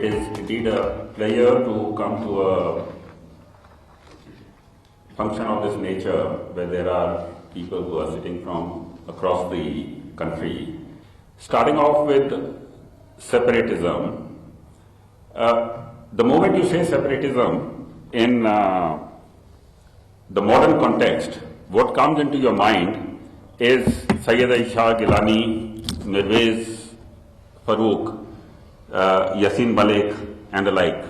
It is indeed a pleasure to come to a function of this nature where there are people who are sitting from across the country. Starting off with separatism, the moment you say separatism in the modern context, what comes into your mind is Sayyid Aisha, Gilani, Mirwaiz, Farooq, Yasin Malik and the like.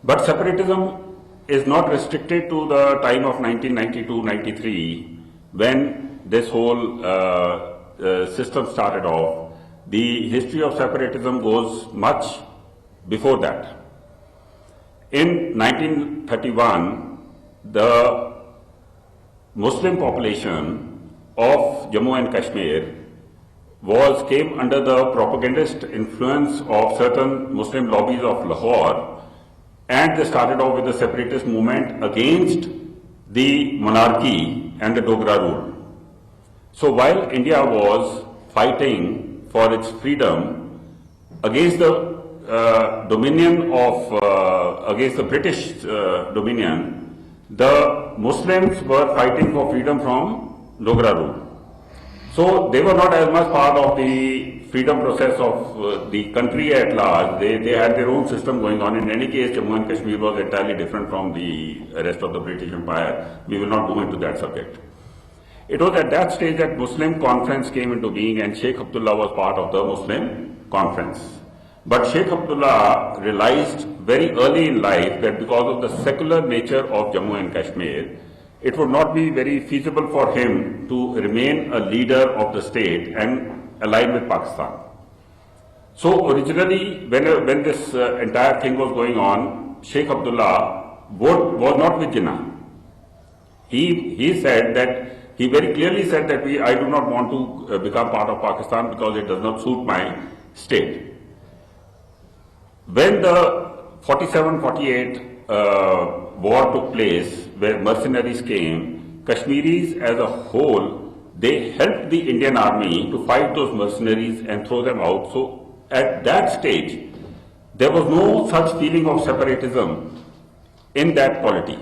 But separatism is not restricted to the time of 1992-93 when this whole system started off. The history of separatism goes much before that. In 1931, the Muslim population of Jammu and Kashmir came under the propagandist influence of certain Muslim lobbies of Lahore, and they started off with the separatist movement against the monarchy and the Dogra rule. So while India was fighting for its freedom against the against the British dominion, the Muslims were fighting for freedom from Dogra rule. So they were not as much part of the freedom process of the country at large. They had their own system going on. In any case, Jammu and Kashmir was entirely different from the rest of the British Empire. We will not go into that subject. It was at that stage that Muslim conference came into being, and Sheikh Abdullah was part of the Muslim conference. But Sheikh Abdullah realized very early in life that because of the secular nature of Jammu and Kashmir, it would not be very feasible for him to remain a leader of the state and align with Pakistan. So originally, when this entire thing was going on, Sheikh Abdullah was not with Jinnah. He said that, he very clearly said that I do not want to become part of Pakistan because it does not suit my state. When the 47-48 war took place, where mercenaries came, Kashmiris as a whole, they helped the Indian army to fight those mercenaries and throw them out. So at that stage, there was no such feeling of separatism in that polity.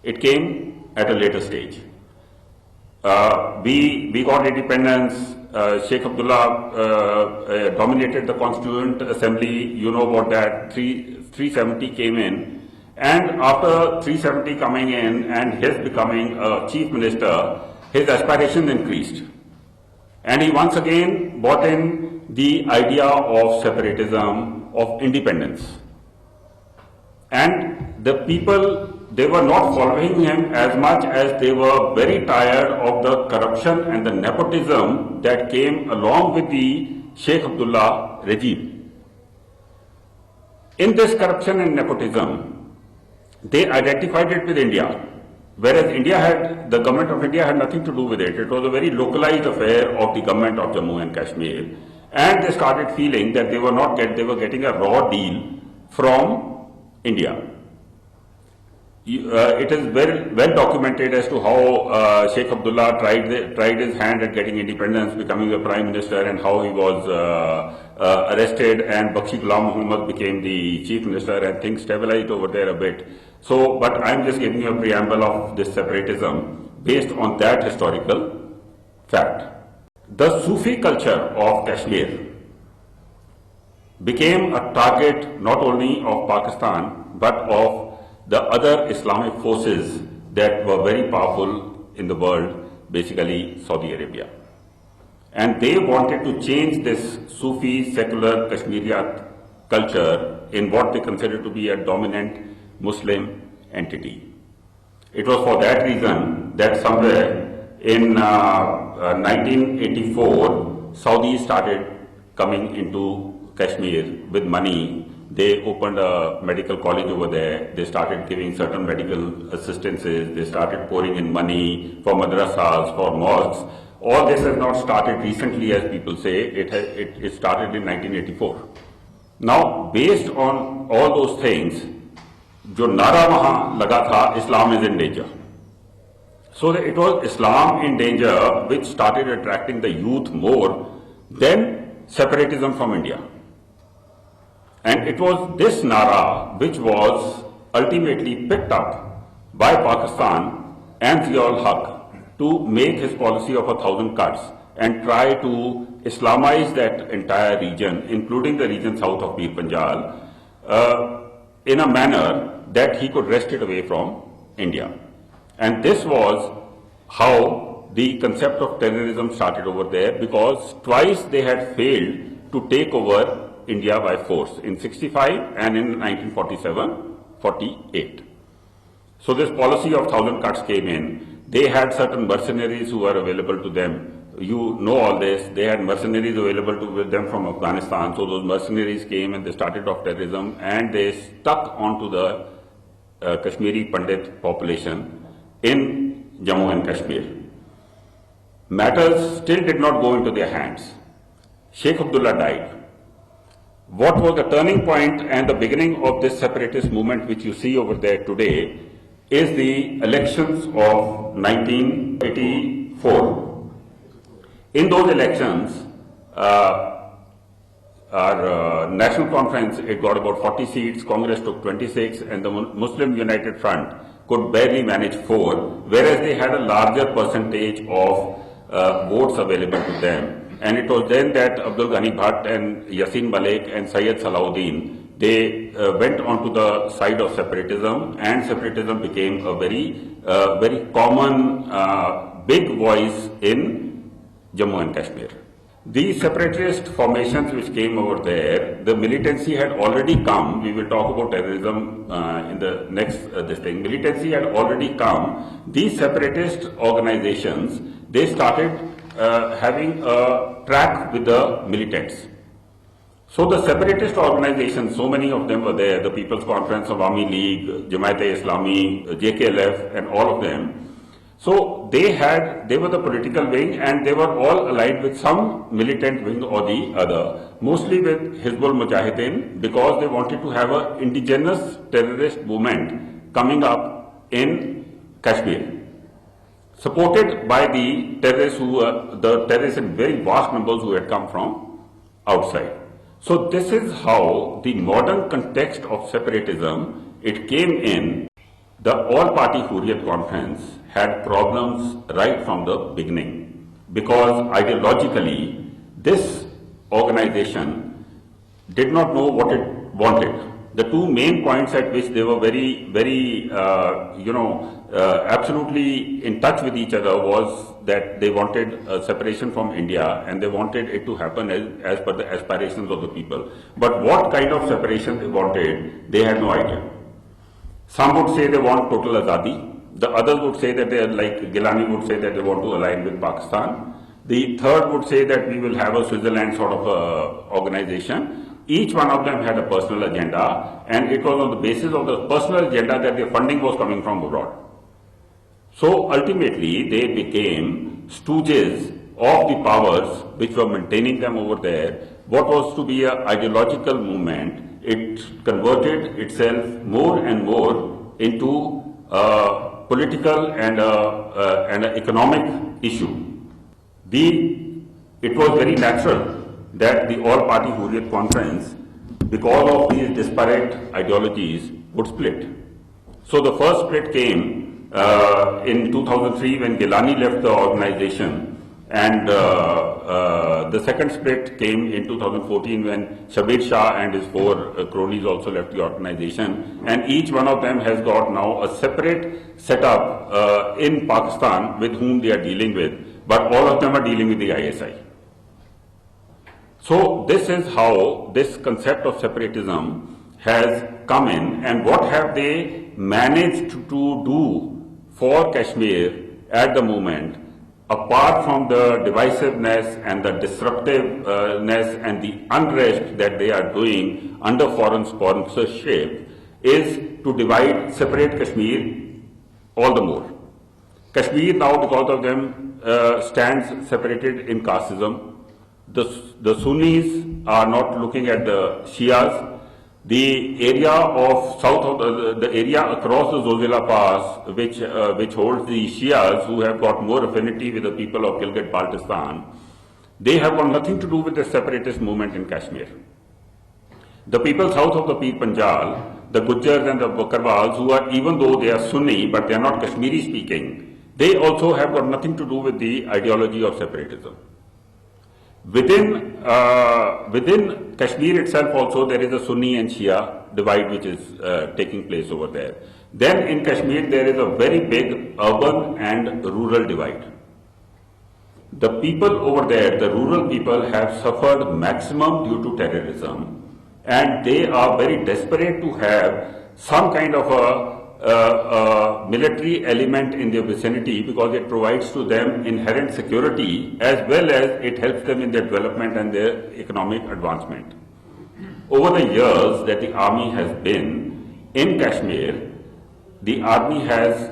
It came at a later stage. We got independence. Sheikh Abdullah dominated the Constituent Assembly. You know about that. 370 came in. And after 370 coming in and his becoming a chief minister, his aspirations increased. And he once again brought in the idea of separatism, of independence. And the people, they were not following him as much as they were very tired of the corruption and the nepotism that came along with the Sheikh Abdullah regime. In this corruption and nepotism, they identified it with India, whereas the government of India had nothing to do with it. It was a very localized affair of the government of Jammu and Kashmir, and they started feeling that they were getting a raw deal from India. It is very well documented as to how Sheikh Abdullah tried his hand at getting independence, becoming the prime minister, and how he was arrested, and Bakshi Ghulam Muhammad became the chief minister, and things stabilized over there a bit. So, but I'm just giving you a preamble of this separatism based on that historical fact. The Sufi culture of Kashmir became a target not only of Pakistan but of the other Islamic forces that were very powerful in the world, basically Saudi Arabia. And they wanted to change this Sufi secular Kashmiriyat culture in what they considered to be a dominant Muslim entity. It was for that reason that somewhere in 1984, Saudi started coming into Kashmir with money. They opened a medical college over there. They started giving certain medical assistances. They started pouring in money for madrasas, for mosques. All this has not started recently, as people say. It started in 1984. Now, based on all those things, जो नारा वहाँ लगा था, Islam is in danger. So it was Islam in danger which started attracting the youth more than separatism from India. And it was this Nara which was ultimately picked up by Pakistan and Ziaul Haq to make his policy of 1,000 cuts and try to Islamize that entire region, including the region south of Bir Panjal, in a manner that he could wrest it away from India. And this was how the concept of terrorism started over there, because twice they had failed to take over India by force, in 65 and in 1947-48. So this policy of 1,000 cuts came in. They had certain mercenaries who were available to them. You know all this. They had mercenaries available to them from Afghanistan. So those mercenaries came and they started off terrorism, and they stuck onto the Kashmiri Pandit population in Jammu and Kashmir. Matters still did not go into their hands. Sheikh Abdullah died. What was the turning point and the beginning of this separatist movement which you see over there today is the elections of 1984. In those elections, our National Conference, it got about 40 seats, Congress took 26, and the Muslim United Front could barely manage 4, whereas they had a larger percentage of votes available to them. And it was then that Abdul Ghani Bhatt and Yassin Malik and Syed Salahuddin, they went onto the side of separatism, and separatism became a very common big voice in Jammu and Kashmir. These separatist formations which came over there, the militancy had already come. We will talk about terrorism in the next this thing. Militancy had already come. These separatist organizations, they started having a track with the militants. So the separatist organizations, so many of them were there, the People's Conference, Awami League, Jamaat-e-Islami, JKLF, and all of them. So they were the political wing, and they were all aligned with some militant wing or the other, mostly with Hizbul Mujahideen, because they wanted to have an indigenous terrorist movement coming up in Kashmir, supported by the terrorists in very vast numbers who had come from outside. So this is how the modern context of separatism, it came in. The all-party Hurriyat Conference had problems right from the beginning, because ideologically this organization did not know what it wanted. The two main points at which they were very absolutely in touch with each other was that they wanted a separation from India, and they wanted it to happen as per the aspirations of the people. But what kind of separation they wanted, they had no idea. Some would say they want total azadi. The others would say that they, like Gilani would say that they want to align with Pakistan. The third would say that we will have a Switzerland sort of organization. Each one of them had a personal agenda, and it was on the basis of the personal agenda that their funding was coming from abroad. So ultimately they became stooges of the powers which were maintaining them over there. What was to be an ideological movement, it converted itself more and more into a political and an economic issue. It was very natural that the all-party Hurriyat Conference, because of these disparate ideologies, would split. So the first split came in 2003 when Gilani left the organization, and the second split came in 2014 when Shabir Shah and his 4 cronies also left the organization, and each one of them has got now a separate setup in Pakistan with whom they are dealing with, but all of them are dealing with the ISI. So this is how this concept of separatism has come in, and what have they managed to do for Kashmir at the moment, apart from the divisiveness and the disruptiveness and the unrest that they are doing under foreign sponsorship, is to separate Kashmir all the more. Kashmir now, because of them, stands separated in casteism. The Sunnis are not looking at the Shias. The area of south of the area across the Zojila Pass, which holds the Shias, who have got more affinity with the people of Gilgit-Baltistan, they have got nothing to do with the separatist movement in Kashmir. The people south of the Pir Panjal, the Gujjars and the Bakarwals, who are, even though they are Sunni, but they are not Kashmiri speaking, they also have got nothing to do with the ideology of separatism. Within Kashmir itself also there is a Sunni and Shia divide which is taking place over there. Then in Kashmir there is a very big urban and rural divide. The people over there, the rural people, have suffered maximum due to terrorism, and they are very desperate to have some kind of a military element in their vicinity, because it provides to them inherent security as well as it helps them in their development and their economic advancement. Over the years that the army has been in Kashmir, the army has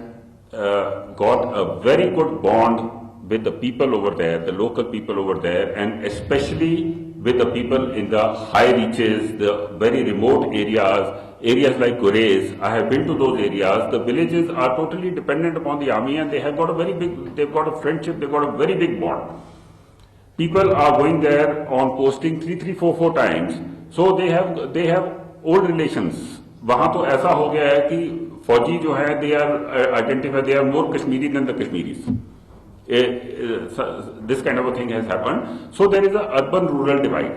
got a very good bond with the people over there, the local people over there, and especially with the people in the high reaches, the very remote areas like Gurez. I have been to those areas. The villages are totally dependent upon the army, and they have got a very big, they've got a friendship, they've got a very big bond. People are going there on posting 3, 4 times, so they have old relations. वहाँ तो ऐसा हो गया है कि फौजी जो है, they are identified, they are more Kashmiri than the Kashmiris. This kind of a thing has happened. So there is a urban-rural divide.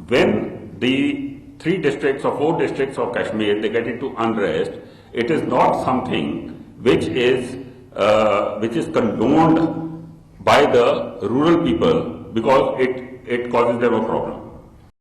When the 3 districts or 4 districts of Kashmir, they get into unrest, it is not something which is condoned by the rural people, because it causes them a problem.